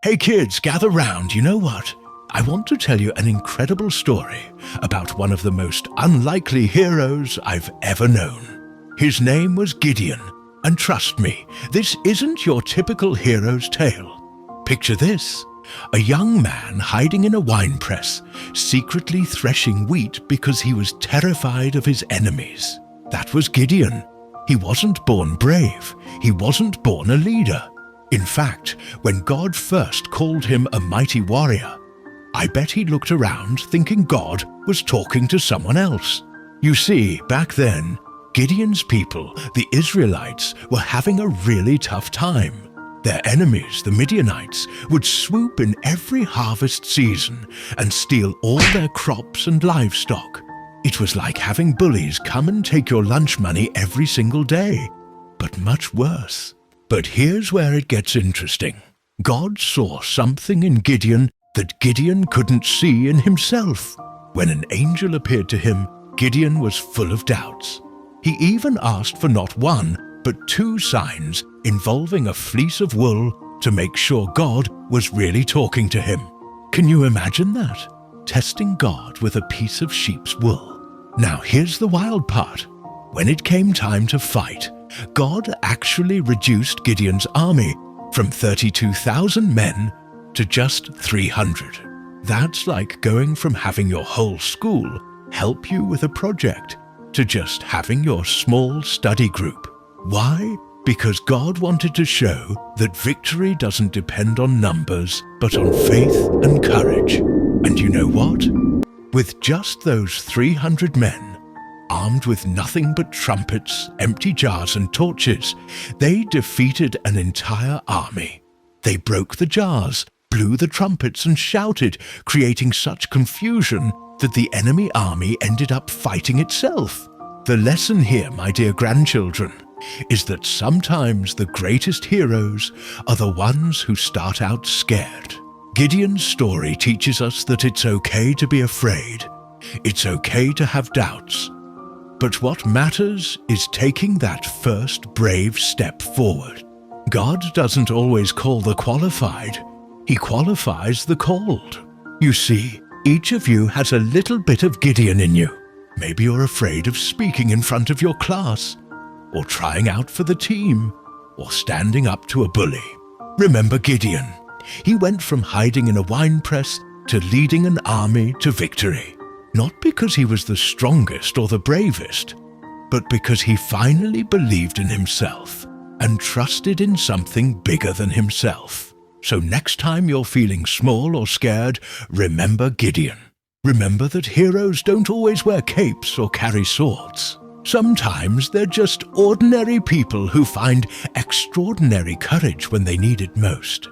Hey kids, gather round. You know what? I want to tell you an incredible story about one of the most unlikely heroes I've ever known. His name was Gideon, and trust me, this isn't your typical hero's tale. Picture this: a young man hiding in a wine press, secretly threshing wheat because he was terrified of his enemies. That was Gideon. He wasn't born brave. He wasn't born a leader. In fact, when God first called him a mighty warrior, I bet he looked around thinking God was talking to someone else. You see, back then, Gideon's people, the Israelites, were having a really tough time. Their enemies, the Midianites, would swoop in every harvest season and steal all their crops and livestock. It was like having bullies come and take your lunch money every single day, but much worse. But here's where it gets interesting. God saw something in Gideon that Gideon couldn't see in himself. When an angel appeared to him, Gideon was full of doubts. He even asked for not one, but 2 signs involving a fleece of wool to make sure God was really talking to him. Can you imagine that? Testing God with a piece of sheep's wool. Now here's the wild part. When it came time to fight, God actually reduced Gideon's army from 32,000 men to just 300. That's like going from having your whole school help you with a project to just having your small study group. Why? Because God wanted to show that victory doesn't depend on numbers, but on faith and courage. And you know what? With just those 300 men, armed with nothing but trumpets, empty jars and torches, they defeated an entire army. They broke the jars, blew the trumpets and shouted, creating such confusion that the enemy army ended up fighting itself. The lesson here, my dear grandchildren, is that sometimes the greatest heroes are the ones who start out scared. Gideon's story teaches us that it's okay to be afraid. It's okay to have doubts. But what matters is taking that first brave step forward. God doesn't always call the qualified. He qualifies the called. You see, each of you has a little bit of Gideon in you. Maybe you're afraid of speaking in front of your class, or trying out for the team, or standing up to a bully. Remember Gideon. He went from hiding in a wine press to leading an army to victory. Not because he was the strongest or the bravest, but because he finally believed in himself and trusted in something bigger than himself. So next time you're feeling small or scared, remember Gideon. Remember that heroes don't always wear capes or carry swords. Sometimes they're just ordinary people who find extraordinary courage when they need it most.